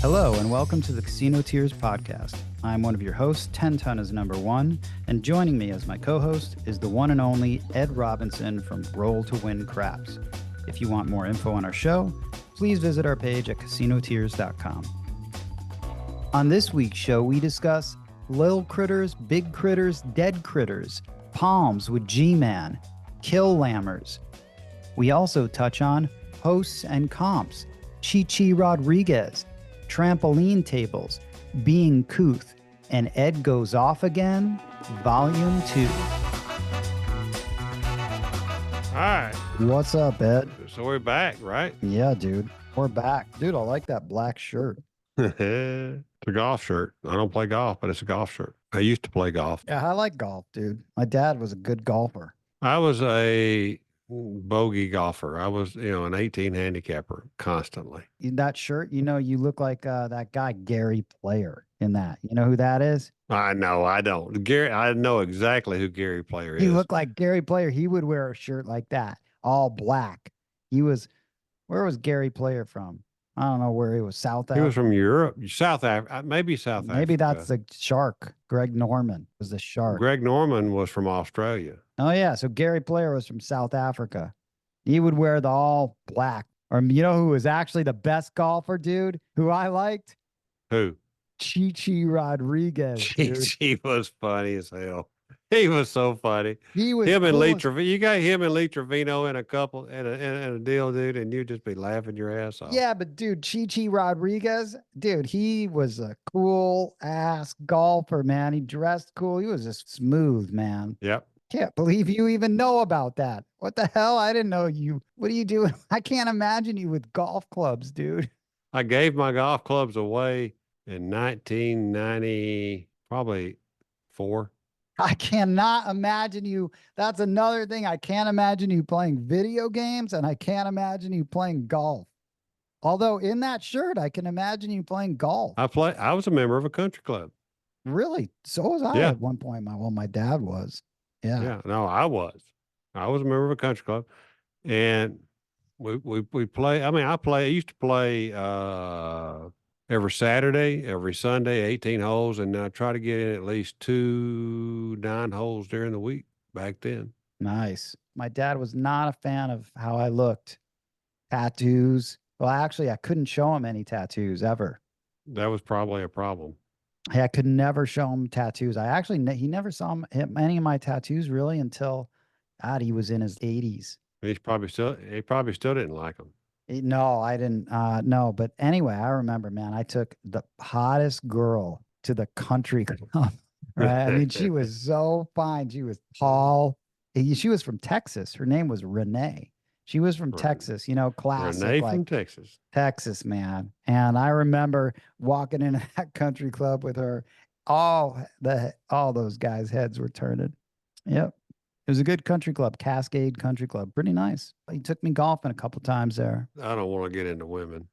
Hello, and welcome to the Casino Tears podcast. I'm one of your hosts, 10 Ton is number one, and joining me as my co-host is the one and only Ed Robinson from Roll to Win Craps. If you want more info on our show, please visit our page at casinotears.com. On this week's show, we discuss little critters, big critters, dead critters, palms with Gman, kill lammers. We also touch on hosts and comps, Chi Rodriguez, trampoline tables, being couth, and Ed Goes Off Again, Volume 2. All right. What's up, Ed? So we're back, right? Yeah, dude. We're back. Dude, I like that black shirt. It's a golf shirt. I don't play golf, but it's a golf shirt. I used to play golf. Yeah, I like golf, dude. My dad was a good golfer. I was a bogey golfer. I was, an 18 handicapper constantly. That shirt, you look like that guy, Gary Player, in that. You know who that is? I know, I don't. I know exactly who Gary Player is. He looked like Gary Player. He would wear a shirt like that, all black. Where was Gary Player from? I don't know where he was. South Africa. He was from Europe, South Africa, maybe South Africa. Maybe that's the shark. Greg Norman was the shark. Greg Norman was from Australia. Oh, yeah. So Gary Player was from South Africa. He would wear the all black. Or you know who was actually the best golfer, dude, who I liked? Who? Chi Rodriguez. He was funny as hell. He was so funny. He was him cool. And Lee Trevino. You got him and Lee Trevino in a couple in a deal, dude, and you'd just be laughing your ass off. Yeah, but dude, Chi Rodriguez, dude, he was a cool ass golfer, man. He dressed cool. He was just smooth, man. Yep. Can't believe you even know about that. What the hell? I didn't know you. What are you doing? I can't imagine you with golf clubs, dude. I gave my golf clubs away in 1990, probably 4. I cannot imagine you. That's another thing. I can't imagine you playing video games, and I can't imagine you playing golf. Although in that shirt, I can imagine you playing golf. I was a member of a country club. Really? So was I at one point. My dad was. Yeah. Yeah. No, I was. I was a member of a country club, and we play. I mean, I used to play every Saturday, every Sunday, 18 holes, and I try to get in at least 2 9-holes during the week back then. Nice. My dad was not a fan of how I looked. Tattoos. Well, actually, I couldn't show him any tattoos ever. That was probably a problem. Hey, I could never show him tattoos. He never saw any of my tattoos really until, God, he was in his 80s. He probably still didn't like them. No, I didn't. No, but anyway, I remember, man, I took the hottest girl to the country club. Right? I mean, she was so fine. She was tall. She was from Texas. Her name was Renee. She was from Texas, classic. Renee from Texas. Texas, man. And I remember walking into that country club with her. All those guys' heads were turning. Yep. It was a good country club, Cascade Country Club. Pretty nice. He took me golfing a couple times there. I don't want to get into women.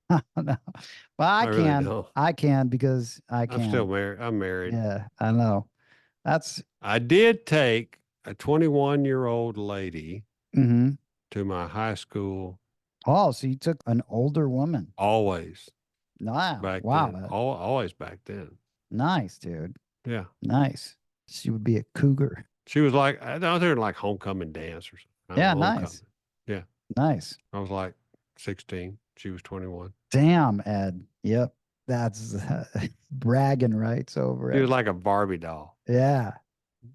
No. Well, I can. Really I can because I can. I'm still married. I'm married. Yeah, I know. I did take a 21-year-old lady to my high school. Oh, so you took an older woman? Always. Wow. Back wow. then. Always back then. Nice, dude. Yeah. Nice. She would be a cougar. She was like, I was there like homecoming dance or something. Yeah, nice. Yeah. Nice. I was like 16. She was 21. Damn, Ed. Yep. That's bragging rights over it. She was like a Barbie doll. Yeah.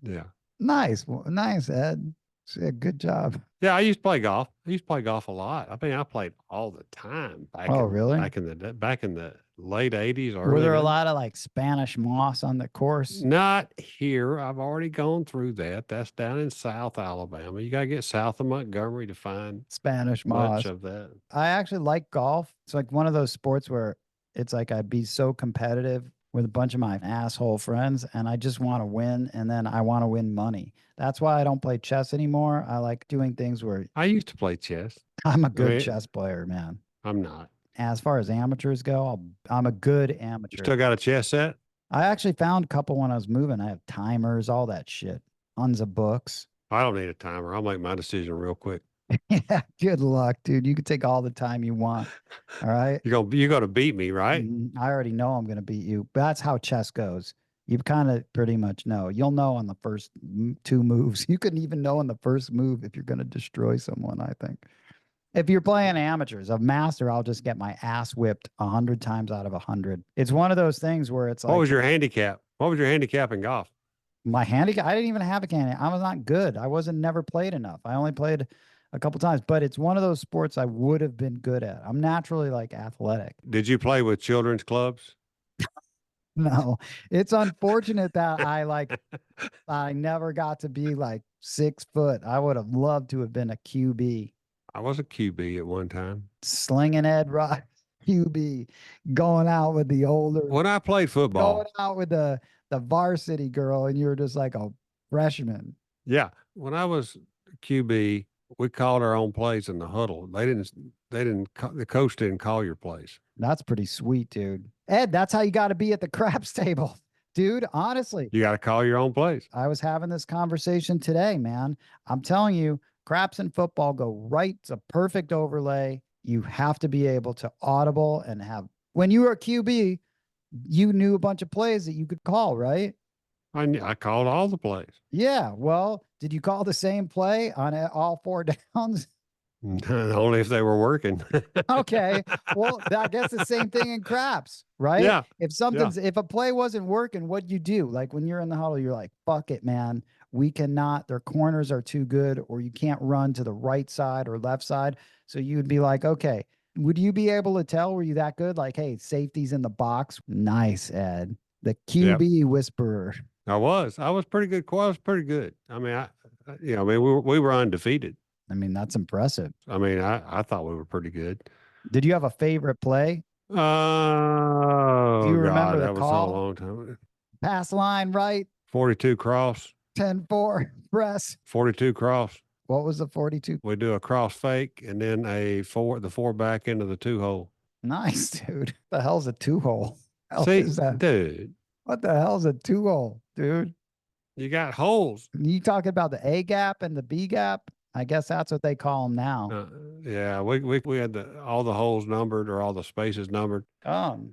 Yeah. Nice. Nice, Ed. Good job. Yeah, I used to play golf. I used to play golf a lot. I mean, I played all the time. Really? Back in the late 80s. Were there a lot of like Spanish moss on the course? Not here. I've already gone through that. That's down in South Alabama. You got to get south of Montgomery to find Spanish moss. Much of that. I actually like golf. It's like one of those sports where it's like I'd be so competitive with a bunch of my asshole friends and I just want to win, and then I want to win money. That's why I don't play chess anymore. I like doing things where I used to play chess. I'm a good chess player, man. I'm not. As far as amateurs go, I'm a good amateur. You still got a chess set? I actually found a couple when I was moving. I have timers, all that shit. Tons of books. I don't need a timer. I'll make my decision real quick. Yeah, good luck, dude. You can take all the time you want. All right. You're gonna beat me, right? I already know I'm going to beat you. But that's how chess goes. You kind of pretty much know. You'll know on the first two moves. You couldn't even know on the first move if you're going to destroy someone, I think. If you're playing amateurs, a master, I'll just get my ass whipped 100 times out of 100. It's one of those things where it's What like was your handicap? What was your handicap in golf? my handicap. I didn't even have a candy. I was not good. I wasn't never played enough. I only played a couple times, but it's one of those sports I would have been good at. I'm naturally like athletic. Did you play with children's clubs? No, it's unfortunate that I never got to be like 6 foot. I would have loved to have been a QB, I was a QB at one time. slinging Ed Rod QB, going out with the older, When I played going football, out with the varsity girl, and you were just like a freshman. yeah, when I was QB, we called our own plays in the huddle. The coach didn't call your plays. That's pretty sweet, dude. Ed, that's how you got to be at the craps table, dude. Honestly, You got to call your own plays. I was having this conversation today, man. I'm telling you, craps and football go right. It's a perfect overlay. You have to be able to audible and have, when you were a QB, you knew a bunch of plays that you could call, right? I called all the plays. Yeah. Well, did you call the same play on all four downs? Only if they were working. Okay. Well, I guess the same thing in craps, right? Yeah. If a play wasn't working, what'd you do? Like when you're in the huddle, you're like, fuck it, man. We cannot, their corners are too good, or you can't run to the right side or left side. So you'd be like, okay, would you be able to tell? Were you that good? Like, hey, safety's in the box. Nice, Ed. The Yep. QB whisperer. I was pretty good. I was pretty good. I mean, we were undefeated. I mean, that's impressive. I mean, I thought we were pretty good. Did you have a favorite play? Do Oh you God, remember the that was so call? long time. Pass line right, 42 cross, 10-4 press. 42 cross. What was the 42? We do a cross fake and then the four back into the 2-hole. Nice, dude. The hell's a 2-hole? Hell See, is that? dude, What the hell's a 2-hole, dude? you got holes. You talking about the A gap and the B gap? I guess that's what they call them now. Yeah, we had all the holes numbered or all the spaces numbered.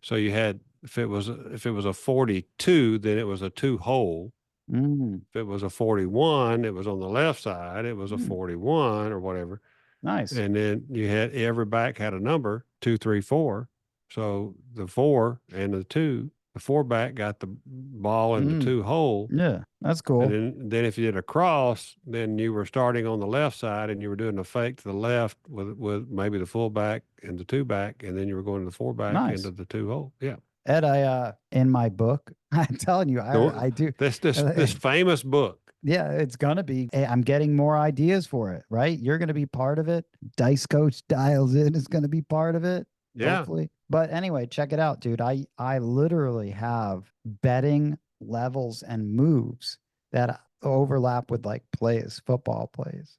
So you had if it was a 42, then it was a 2-hole. If it was a 41, it was on the left side. It was a 41 or whatever. Nice. And then you had every back had a number 2, 3, 4. So the 4 and the 2, the 4 back got the ball in the 2-hole. Yeah, that's cool. And then if you did a cross, then you were starting on the left side and you were doing a fake to the left with maybe the fullback and the 2 back, and then you were going to the 4 back into the 2-hole. Yeah. Ed, I in my book, I'm telling you, I do this famous book. Yeah, it's gonna be. I'm getting more ideas for it, right? You're gonna be part of it. Dice Coach Dials In is gonna be part of it. Yeah. Hopefully. But anyway, check it out, dude. I literally have betting levels and moves that overlap with like plays, football plays.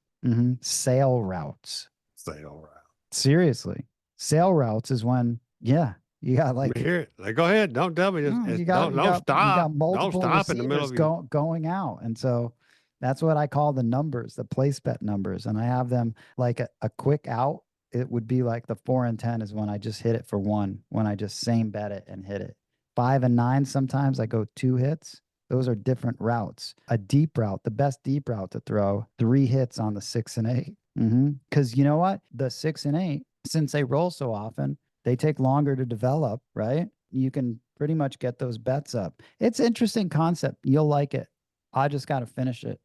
Sail routes. Sail route. Seriously. Sail routes is when, yeah, you got like go ahead. Don't tell me. you got stop. You got multiple Don't stop in the middle of going out. And so that's what I call the numbers, the place bet numbers. And I have them like a quick out. It would be like the 4 and 10 is when I just hit it for 1, when I just same bet it and hit it. 5 and 9, sometimes I go 2 hits. Those are different routes. A deep route, the best deep route to throw, 3 hits on the 6 and 8. Because you know what? The 6 and 8, since they roll so often, they take longer to develop, right? You can pretty much get those bets up. It's interesting concept. You'll like it. I just got to finish it.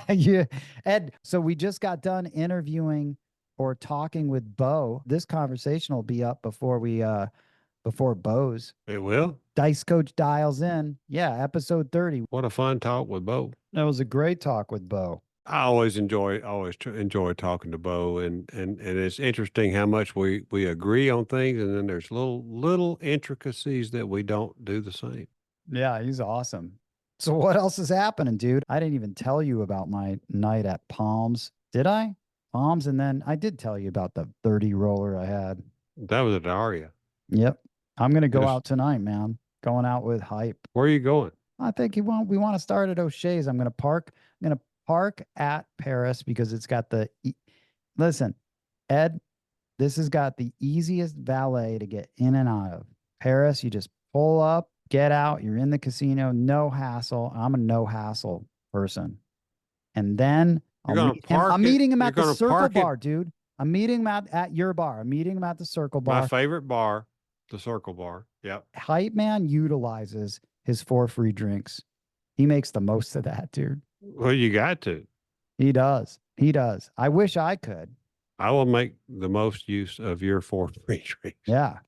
Yeah. Ed, so we just got done interviewing or talking with Bo. This conversation will be up before Bo's. It will. Dice Coach Dials In. Yeah, episode 30. What a fun talk with Bo. That was a great talk with Bo. I always enjoy talking to Bo, and it's interesting how much we agree on things, and then there's little intricacies that we don't do the same. Yeah, he's awesome. So what else is happening, dude? I didn't even tell you about my night at Palms. Did I? Palms, and then I did tell you about the 30 roller I had. That was at Aria. Yep. I'm gonna go out tonight, man. Going out with hype. Where are you going? I think we want to start at O'Shea's. I'm gonna park at Paris because it's got the Listen, Ed, this has got the easiest valet to get in and out of. Paris, you just pull up, get out, you're in the casino, no hassle. I'm a no hassle person. And then You're going to park I'm it. meeting him You're at the going to Circle park it. Bar, dude. I'm meeting him at your bar. I'm meeting him at the Circle My Bar. favorite bar, the Circle Bar. Yep. Hype Man utilizes his 4 free drinks. He makes the most of that, dude. Well, you got to. He does. He does. I wish I could. I will make the most use of your 4 free drinks. Yeah.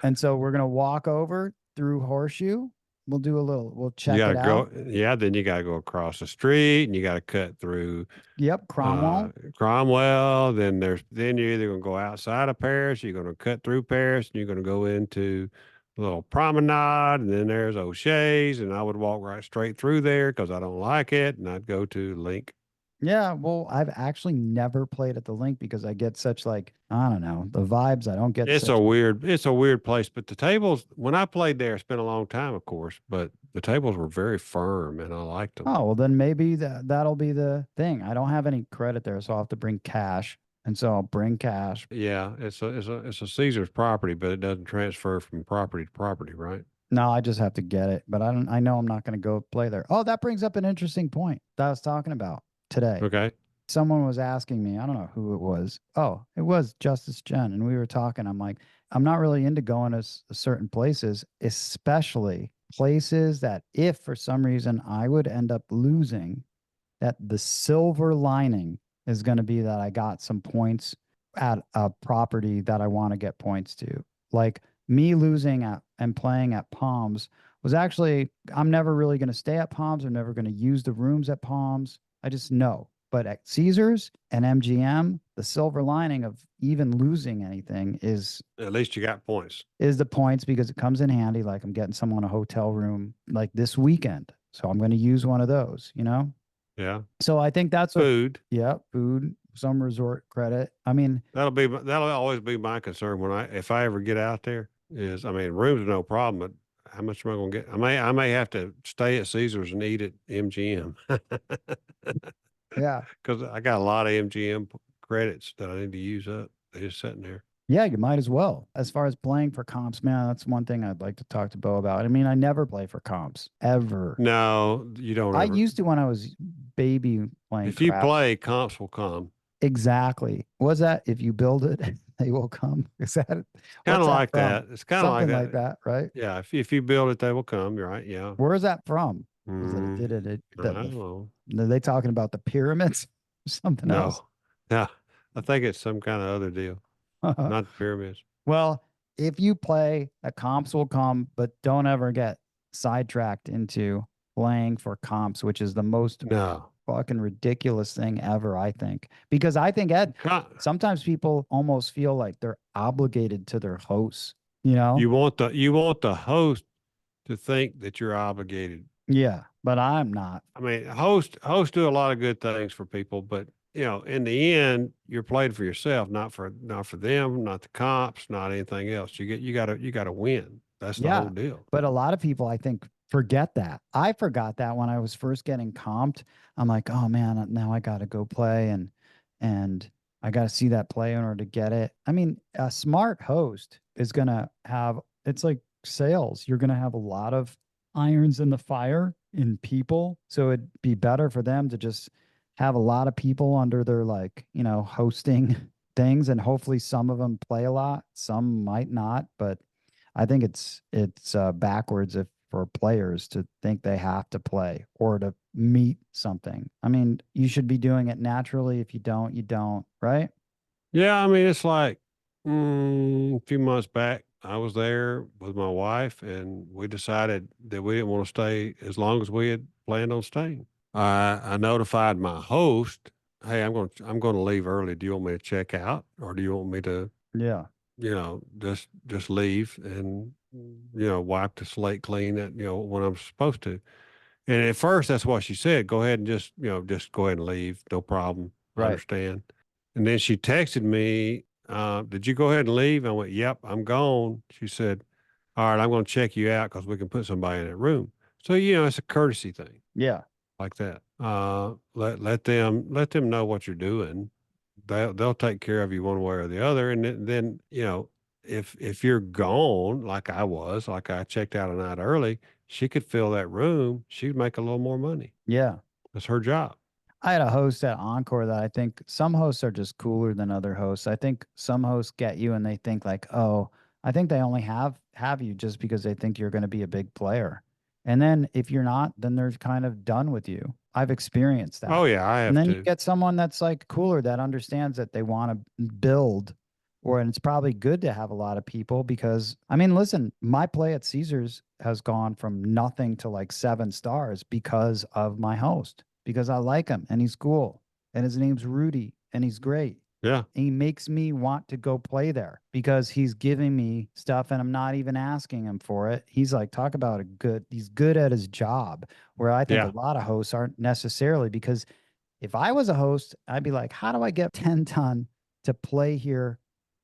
And so we're gonna walk over through Horseshoe. We'll check it out. Then you gotta go across the street and you gotta cut through Yep, Cromwell. Cromwell. Then you're either gonna go outside of Paris, you're gonna cut through Paris, and you're gonna go into a little promenade, and then there's O'Shea's, and I would walk right straight through there because I don't like it, and I'd go to Link. Yeah, well, I've actually never played at the Link because I get such I don't know, the vibes. I don't get It's a weird place, but the tables, when I played there, it's been a long time, of course, but the tables were very firm and I liked them. Oh, well, then maybe that'll be the thing. I don't have any credit there, so I'll have to bring cash. And so I'll bring cash. Yeah, it's a Caesar's property, but it doesn't transfer from property to property, right? No, I just have to get it. But I know I'm not going to go play there. Oh, that brings up an interesting point that I was talking about today. Okay. Someone was asking me, I don't know who it was. Oh, it was Justice Jen. And we were talking. I'm like, I'm not really into going to certain places, especially places that if for some reason I would end up losing, that the silver lining is going to be that I got some points at a property that I want to get points to. Like me losing at and playing at Palms was actually, I'm never really going to stay at Palms. I'm never going to use the rooms at Palms. I just know. But at Caesars and MGM, the silver lining of even losing anything is at least you got points. Is the points because it comes in handy. Like I'm getting someone a hotel room like this weekend. So I'm going to use one of those, you know? Yeah. So I think that's food. Food, some resort credit. I mean, that'll always be my concern if I ever get out there is, I mean, rooms are no problem, but how much am I going to get? I may have to stay at Caesars and eat at MGM. Yeah. Because I got a lot of MGM credits that I need to use up. They're just sitting there. Yeah, you might as well. As far as playing for comps, man, that's one thing I'd like to talk to Bo about. I mean, I never play for comps ever. No, you don't. I used to when I was baby playing. If you play, comps will come. Exactly. Was that if you build it, they will come? Is that kind of like that? It's kind of like that, right? Yeah. If you build it, they will come. You're right. Yeah. Where is that from? I don't know. Are they talking about the pyramids? Something else? No, I think it's some kind of other deal. Not the pyramids. Well, if you play, the comps will come, but don't ever get sidetracked into playing for comps, which is the most fucking ridiculous thing ever, I think. Because I think, Ed, sometimes people almost feel like they're obligated to their hosts, you know? You want the host to think that you're obligated. Yeah, but I'm not. I mean, hosts do a lot of good things for people, but you know, in the end, you're playing for yourself, not for them, not the comps, not anything else. You gotta win. That's the whole deal. But a lot of people, I think, forget that. I forgot that when I was first getting comped. I'm like, oh man, now I gotta go play and I gotta see that play in order to get it. I mean, a smart host is gonna have, it's like sales. You're gonna have a lot of irons in the fire in people. So it'd be better for them to just have a lot of people under their hosting things, and hopefully some of them play a lot, some might not, but I think it's backwards for players to think they have to play or to meet something. I mean, you should be doing it naturally. If you don't, you don't, right? Yeah, I mean, it's like a few months back, I was there with my wife, and we decided that we didn't want to stay as long as we had planned on staying. I notified my host, hey, I'm going to leave early. Do you want me to check out, or do you want me to, just leave and, wipe the slate clean when I'm supposed to? And at first, that's what she said. Go ahead and just go ahead and leave. No problem. I understand. And then she texted me, did you go ahead and leave? I went, yep, I'm gone. She said, all right, I'm going to check you out because we can put somebody in that room. So, it's a courtesy thing. Yeah. Like that. let them know what you're doing. They'll take care of you one way or the other. And then if you're gone, like I checked out a night early, she could fill that room. She'd make a little more money. Yeah. That's her job. I had a host at Encore that I think some hosts are just cooler than other hosts. I think some hosts get you and they think like, oh, I think they only have you just because they think you're going to be a big player. And then if you're not, then they're kind of done with you. I've experienced Oh that. yeah, I And have then you to. get someone that's like cooler that understands that they want to build, or and it's probably good to have a lot of people because I mean, listen, my play at Caesars has gone from nothing to like 7 stars because of my host, because I like him and he's cool and his name's Rudy and he's great. Yeah, He makes me want to go play there because he's giving me stuff and I'm not even asking him for it. He's like, talk about he's good at his job, where I think a yeah, lot of hosts aren't necessarily. Because if I was a host, I'd be like, how do I get 10 ton to play here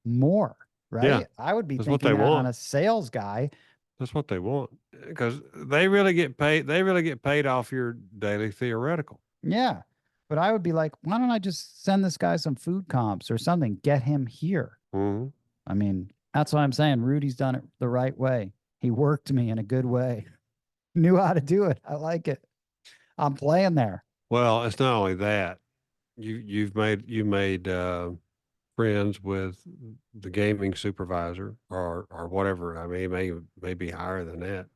more? yeah. Right. I would be That's what thinking they that on want. a sales guy. That's what they want because they really get paid. They really get paid off your daily theoretical. Yeah. But I would be like, why don't I just send this guy some food comps or something? Get him here. Hmm. I mean, that's what I'm saying. Rudy's done it the right way. He worked me in a good way. Knew how to do it. I like it. I'm playing there. Well, it's not only that. You made friends with the gaming supervisor or whatever. I mean, it may be higher than that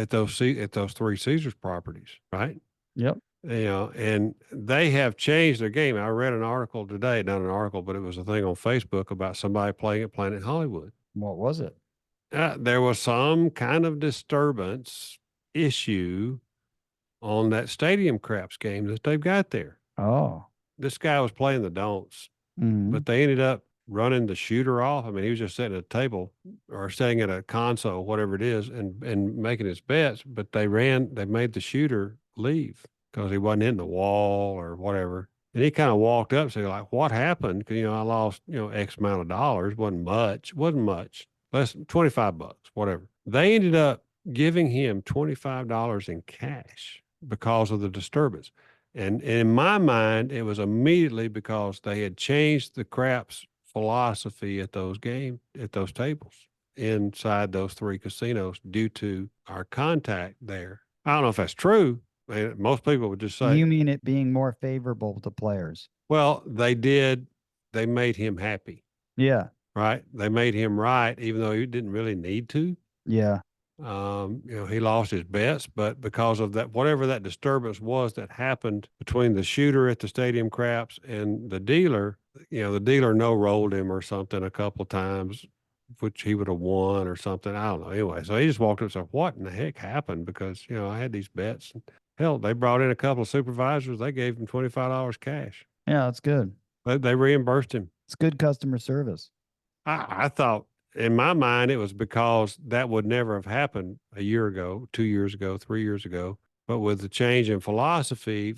at those three Caesars properties, right? Yep. And they have changed their game. I read an article today, not an article, but it was a thing on Facebook about somebody playing at Planet Hollywood. What was it? There was some kind of disturbance issue on that stadium craps game that they've got there. Oh. This guy was playing the don'ts, Mm-hmm. but they ended up running the shooter off. I mean, he was just sitting at a table or sitting at a console, whatever it is, and making his bets. But they made the shooter leave because he wasn't hitting the wall or whatever. And he kind of walked up and said, like, what happened? Because, I lost, X amount of dollars. Wasn't much. Less than $25, whatever. They ended up giving him $25 in cash because of the disturbance. And in my mind, it was immediately because they had changed the craps philosophy at those tables inside those three casinos due to our contact there. I don't know if that's true. Most people would just say, You mean it being more favorable to players? well, they did. They made him happy, Yeah. right? They made him right, even though he didn't really need to. Yeah. He lost his bets, but because of that, whatever that disturbance was that happened between the shooter at the stadium craps and the dealer, the dealer no rolled him or something a couple of times, which he would have won or something. I don't know. Anyway, so he just walked up and said, "What in the heck happened?" Because I had these bets. And hell, they brought in a couple of supervisors. They gave him $25 cash. Yeah, that's good. They reimbursed him. It's good customer service. I thought in my mind it was because that would never have happened a year ago, 2 years ago, 3 years ago. But with the change in philosophy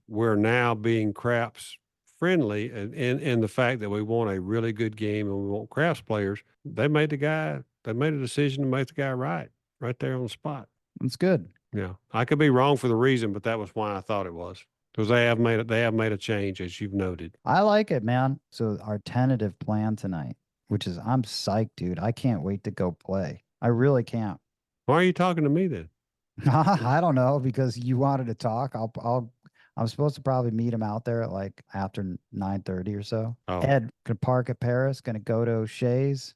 we're now being craps friendly and the fact that we want a really good game and we want craps players, they made a decision to make the guy right there on the spot. It's good. Yeah. I could be wrong for the reason, but that was why I thought it was. Because they have made a change, as you've noted. I like it, man. So our tentative plan tonight, which is I'm psyched, dude. I can't wait to go play. I really can't. Why are you talking to me then? I don't know because you wanted to talk. I'm supposed to probably meet him out there at like after 9:30 or so. Oh, Ed gonna park at Paris, gonna go to O'Shea's,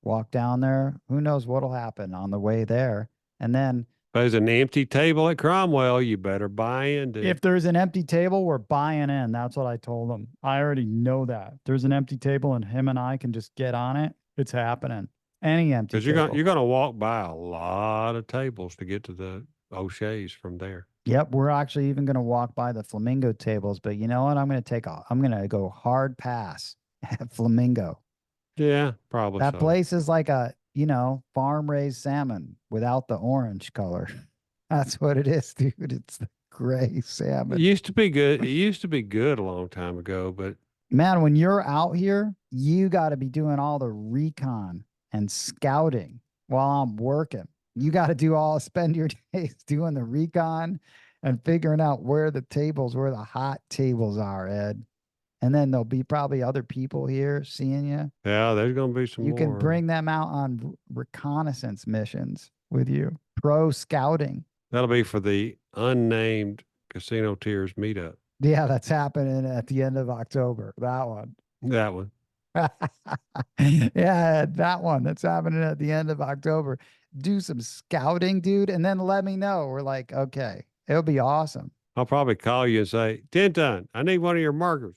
walk down there. Who knows what'll happen on the way there? And then if there's an empty table at Cromwell, you better buy in, dude. if there's an empty table, we're buying in. That's what I told him. I already know that. If there's an empty table and him and I can just get on it, it's happening. Any empty Because table. you're gonna walk by a lot of tables to get to the O'Shea's from there. Yep, we're actually even going to walk by the Flamingo tables, but you know what? I'm going to go hard pass at Flamingo. Yeah, probably That so. place is like a, farm raised salmon without the orange color. That's what it is, dude. It's the gray salmon. It used to be good. It used to be good a long time ago, but Man, when you're out here, you got to be doing all the recon and scouting while I'm working. You got to spend your days doing the recon and figuring out where the hot tables are, Ed. And then there'll be probably other people here seeing you. Yeah, there's going to be some You can more. bring them out on reconnaissance missions with you, pro scouting. That'll be for the unnamed Casino Tears meetup. Yeah, that's happening at the end of October. That one. That one. Yeah, that one. That's happening at the end of October. Do some scouting, dude, and then let me know. We're like, okay, it'll be awesome. I'll probably call you and say, 10 ton, I need one of your markers.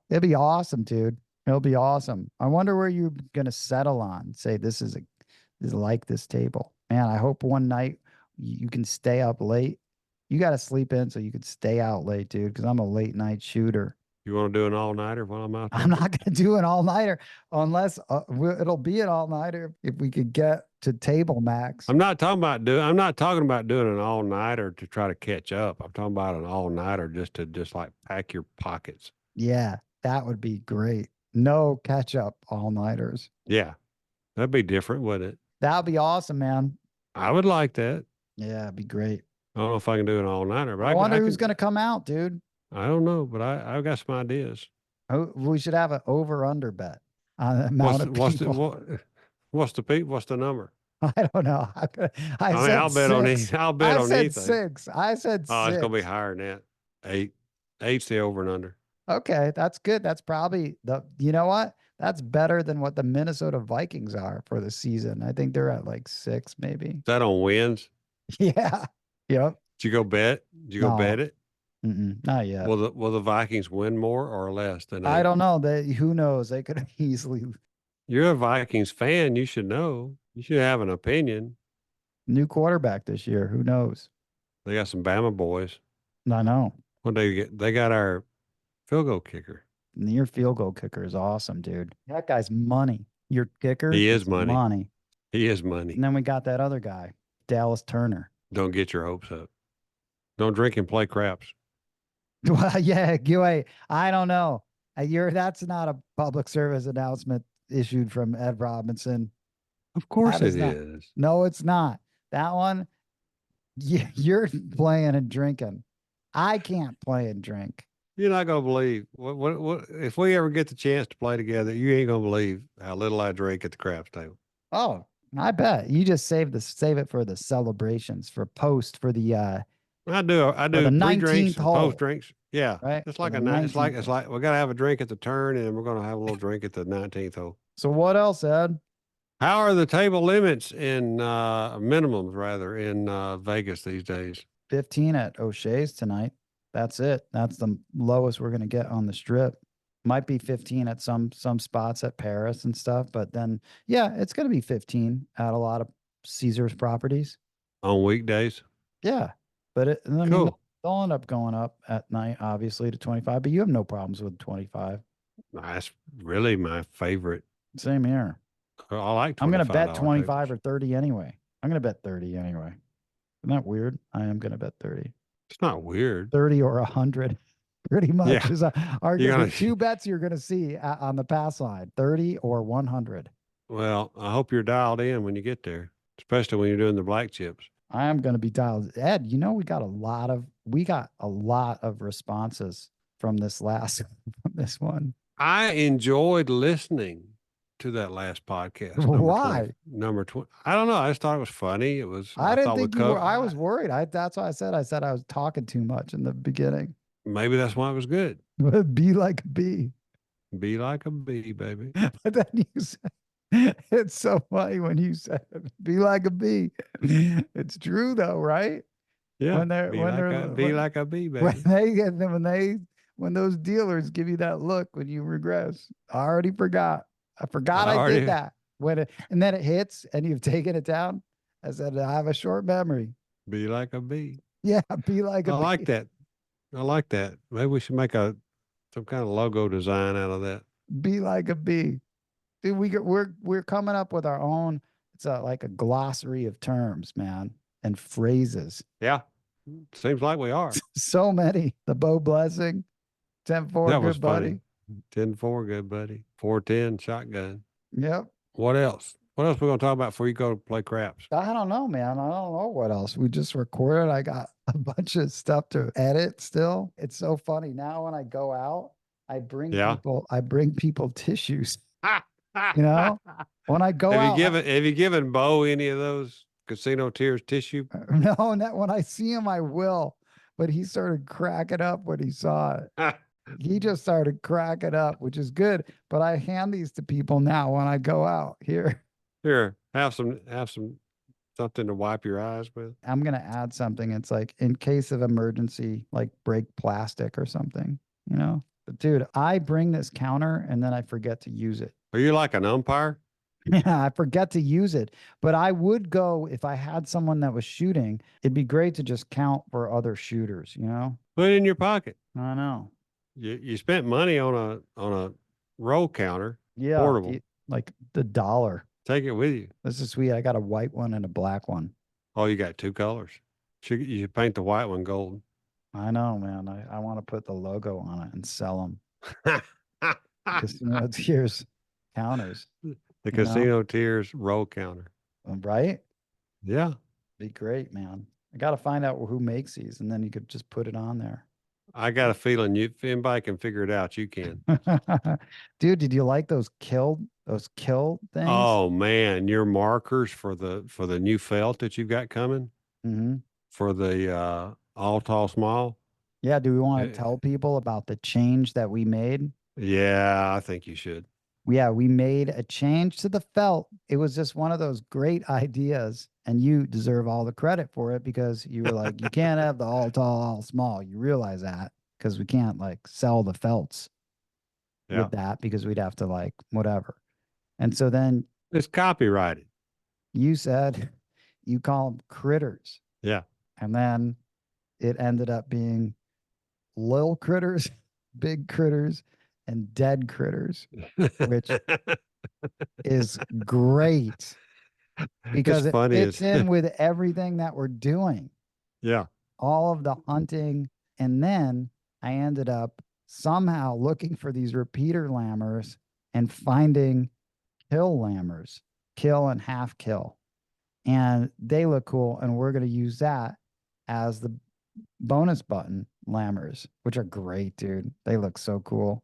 It'll be awesome, dude. It'll be awesome. I wonder where you're gonna settle on. Say this is like this table. Man, I hope one night you can stay up late. You got to sleep in so you can stay out late, dude, because I'm a late night shooter. You want to do an all-nighter while I'm out there? I'm not going to do an all-nighter unless it'll be an all-nighter if we could get to table max. I'm not talking about doing an all-nighter to try to catch up. I'm talking about an all-nighter just to like pack your pockets. Yeah, that would be great. No catch-up all-nighters. Yeah, that'd be different, wouldn't it? That'd be awesome, man. I would like that. Yeah, it'd be great. I don't know if I can do an all-nighter, but I wonder who's going to come out, dude. I don't know, but I've got some ideas. Oh, we should have an over/under bet on the amount of people. What's the number? I don't know. I'll bet on anything. 6. I said 6. Oh, it's gonna be higher than that. 8. 8's the over and under. Okay, that's good. That's probably you know what? That's better than what the Minnesota Vikings are for the season. I think they're at like 6, maybe. Is that on wins? Yeah. Yep. Did you go bet? Did you go bet it? Not yet. Will the Vikings win more or less than 8? I don't know. Who knows? They could easily. You're a Vikings fan. You should know. You should have an opinion. New quarterback this year. Who knows? They got some Bama boys. I know. What they get? They got our field goal kicker. Your field goal kicker is awesome, dude. That guy's money. Your kicker. He is money. Money. He is money. And then we got that other guy, Dallas Turner. Don't get your hopes up. Don't drink and play craps. Well, yeah, I don't know. That's not a public service announcement issued from Ed Robinson. Of course it is. No, it's not. That one, you're playing and drinking. I can't play and drink. You're not gonna believe what if we ever get the chance to play together. You ain't gonna believe how little I drink at the craps table. Oh, I bet you just save it for the celebrations for the. I do the 3 drinks, hole. Post drinks. Yeah, right. It's like it's like we gotta have a drink at the turn, and we're gonna have a little drink at the 19th hole. So what else, Ed? How are the table limits in minimums rather in Vegas these days? 15 at O'Shea's tonight. That's it. That's the lowest we're gonna get on the strip. Might be 15 at some spots at Paris and stuff, but then yeah, it's gonna be 15 at a lot of Caesars properties On weekdays? Yeah, but I mean, Cool. they'll end up going up at night, obviously, to 25. But you have no problems with 25. That's really my favorite. Same here. I like. I'm gonna bet 25 tables. or 30 anyway. I'm gonna bet 30 anyway. Isn't that weird? I am gonna bet 30. It's not weird. 30 or 100, pretty much Yeah. is are You're the gonna- two bets you're gonna see on the pass line: 30 or 100. Well, I hope you're dialed in when you get there, especially when you're doing the black chips. I am gonna be dialed. Ed, you know we got a lot of responses from this from this one. I enjoyed listening to that last podcast. Why? Number 20. I don't know. I just thought it was funny. It was. I didn't thought we think you were. co- I was worried. That's why I said I was talking too much in the beginning. Maybe that's why it was good. Be like a bee. Be like a bee, baby. But then you said, it's so funny when you said, be like a bee. It's true though, right? Yeah. Be like a bee, baby. When those dealers give you that look when you regress. I already forgot. I did that. And then it hits and you've taken it down. I said, I have a short memory. Be like a bee. Yeah, be like a bee. I like that. I like that. Maybe we should make some kind of logo design out of that. Be like a bee. Dude, we're coming up with our own. It's like a glossary of terms, man, and phrases. Yeah. Seems like we are. So many. The Bo Blessing, 10-4, That good was buddy. funny. 10-4, good buddy. 410 shotgun. Yep. What else? What else we gonna talk about before you go play craps? I don't know, man. I don't know what else. We just recorded. I got a bunch of stuff to edit still. It's so funny. Now when I go out, Yeah. I bring people tissues, have you know? When I go you out, given Bo any of those casino tears tissue? no, not when I see him, I will. But he started cracking up when he saw it. He just started cracking up, which is good. But I hand these to people now when I go out here. Here, have some something to wipe your eyes with. I'm gonna add something. It's like in case of emergency, like break plastic or something, you know? But dude, I bring this counter and then I forget to use it. Are you like an umpire? Yeah, I forget to use it. But I would go if I had someone that was shooting, it'd be great to just count for other shooters, you know? Put it in your pocket. I know. You spent money on a roll counter, Yeah, portable. like the dollar. Take it with you. This is sweet. I got a white one and a black one. Oh, you got two colors. You should paint the white one gold. I know, man. I want to put the logo on it and sell them. Casino Tears counters, The you know? casino tears roll counter. Right? Yeah. Be great, man. I got to find out who makes these and then you could just put it on there. I got a feeling if anybody can figure it out, you can. Dude, did you like those kill things? Oh man, your markers for the new felt that you've got coming Mm-hmm. for the all tall small. Yeah, do we want to Eh, tell people about the change that we made? Yeah, I think you should. Yeah, we made a change to the felt. It was just one of those great ideas, and you deserve all the credit for it because you were like, you can't have the all tall, all small. You realize that because we can't like sell the felts Yeah. with that because we'd have to like whatever. And so then It's copyrighted. you said you call them critters. Yeah. And then it ended up being lil critters, big critters, and dead critters, which is great because It's it funny fits as in with everything that we're doing, yeah. all of the hunting. And then I ended up somehow looking for these repeater lammers and finding kill lammers, kill and half kill. And they look cool. And we're going to use that as the bonus button lammers, which are great, dude. They look so cool.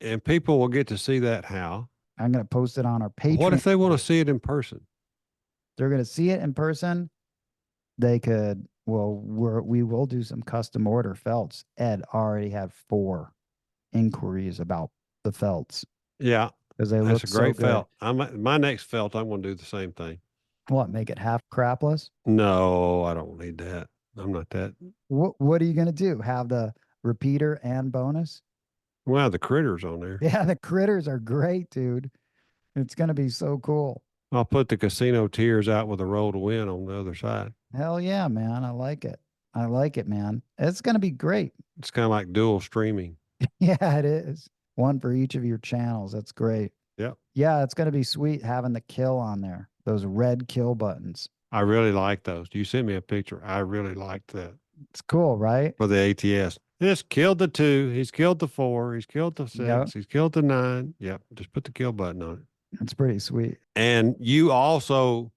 And people will get to see that how. I'm going to post it on our What Patreon. if they want to see it in person? They're going to see it in person. They could, well, we will do some custom order felts. Ed already had 4 inquiries about the felts Yeah. because they That's look a great so good. felt. My next felt, I'm going to do the same thing. What, make it half crapless? No, I don't need that. I'm not that. What are you going to do? Have the repeater and bonus? Well, the critters on there. Yeah, the critters are great, dude. It's going to be so cool. I'll put the casino tears out with a roll to win on the other side. Hell yeah, man. I like it. I like it, man. It's going to be great. It's kind of like dual streaming. Yeah, it is. One for each of your channels. That's great. Yep. Yeah, it's going to be sweet having the kill on there. Those red kill buttons. I really like those. You sent me a picture. I really liked that It's cool, right? for the ATS. Just killed the 2. He's killed the 4. He's killed the 6. Yep. He's killed the 9. Yep. Just put the kill button on it. It's pretty sweet. And you also,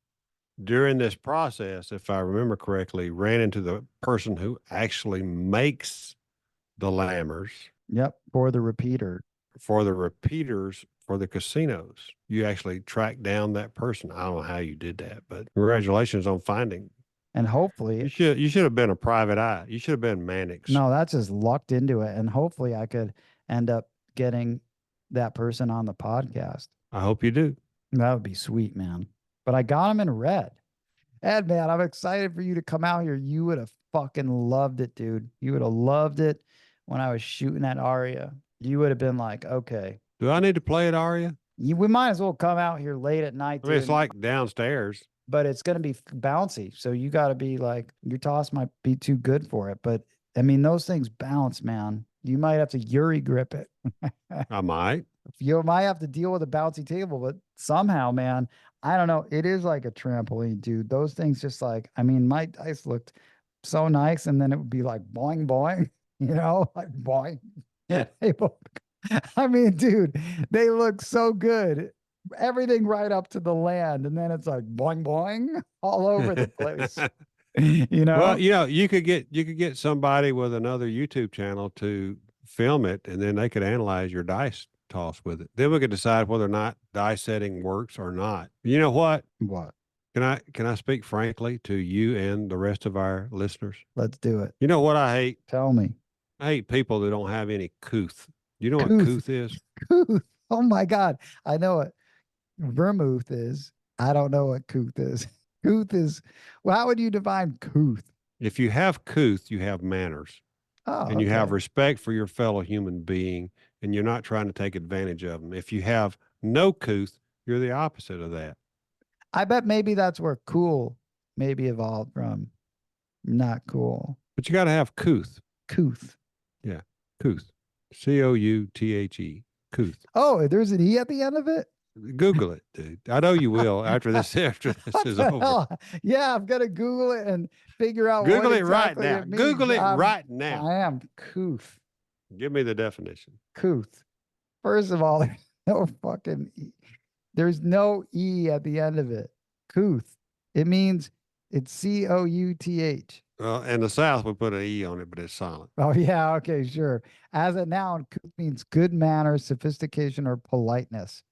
during this process, if I remember correctly, ran into the person who actually makes the lammers Yep. For the repeater. for the repeaters for the casinos. You actually tracked down that person. I don't know how you did that, but congratulations on finding. And hopefully, You should have been a private eye. You should have been Mannix. no, that's just lucked into it. And hopefully I could end up getting that person on the podcast. I hope you do. That would be sweet, man. But I got him in red. Ed, man, I'm excited for you to come out here. You would have fucking loved it, dude. You would have loved it when I was shooting that Aria. You would have been like, okay. Do I need to play it, Aria? We might as well come out here late at night. I mean, it's dude. like downstairs. But it's going to be bouncy. So you got to be like, your toss might be too good for it. But I mean, those things bounce, man. You might have to Yuri grip it. I might. You might have to deal with a bouncy table, but somehow, man, I don't know. It is like a trampoline, dude. Those things just like, I mean, my dice looked so nice. And then it would be like boing, boing, you know, like boing. I mean, dude, they look so good. everything right up to the land. And then it's like boing, boing all over the place. You know? Well, you could get somebody with another YouTube channel to film it, and then they could analyze your dice toss with it. Then we could decide whether or not dice setting works or not. You know what? What? Can I speak frankly to you and the rest of our listeners? Let's do it. You know what I hate? Tell me. I hate people that don't have any couth. You know what Couth. couth is? Couth. Oh my God. I know what vermouth is. I don't know what couth is. Couth is, well, how would you define couth? If you have couth, you have manners. Oh, And you have okay. respect for your fellow human being, and you're not trying to take advantage of them. If you have no couth, you're the opposite of that. I bet maybe that's where cool maybe evolved from. Not cool. But you got to have couth. Couth. Yeah, couth. Couthe. Couth. Oh, there's an E at the end of it? Google it, dude. I know you will after this What is the over. hell? Yeah, I'm gonna Google it and figure out Google what it right exactly now. it means. Google it right now. I am couth. Give me the definition. Couth. First of all, there's no fucking E. There's no E at the end of it. Couth. It means it's Couth. Well, in the South, we put an E on it, but it's silent. Oh, yeah. Okay, sure. As a noun, couth means good manners, sophistication, or politeness.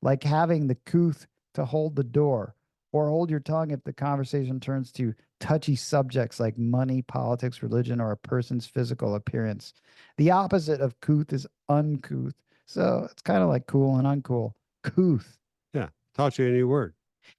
Like having the couth to hold the door, or hold your tongue if the conversation turns to touchy subjects like money, politics, religion, or a person's physical appearance. The opposite of couth is uncouth. So it's kind of like cool and uncool. Couth. Yeah, taught you a new word.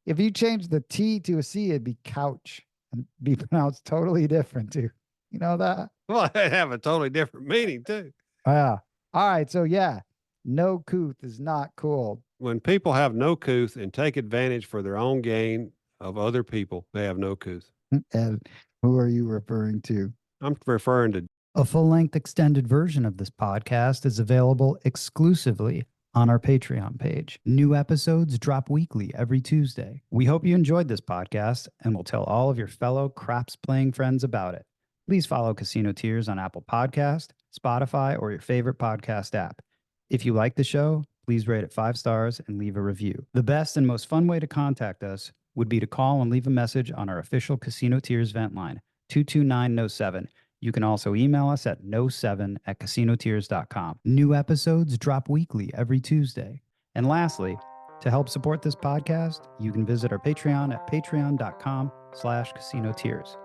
If you change the T to a C, it'd be couch and be pronounced totally different too. You know that? Well, they have a totally different meaning too. Yeah. All right. So yeah, no couth is not cool. When people have no couth and take advantage for their own gain of other people, they have no couth. And who are you referring to? I'm referring to a full-length extended version of this podcast is available exclusively on our Patreon page. New episodes drop weekly every Tuesday. We hope you enjoyed this podcast and will tell all of your fellow craps-playing friends about it. Please follow Casino Tears on Apple Podcast, Spotify, or your favorite podcast app. If you like the show, please rate it 5 stars and leave a review. The best and most fun way to contact us would be to call and leave a message on our official Casino Tears vent line, 229-07. You can also email us at no7@casinotears.com. New episodes drop weekly every Tuesday. And lastly, to help support this podcast, you can visit our Patreon at patreon.com/casinotears.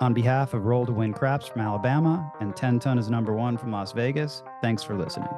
On behalf of Roll to Win Craps from Alabama and 10 Ton is #1 from Las Vegas, thanks for listening.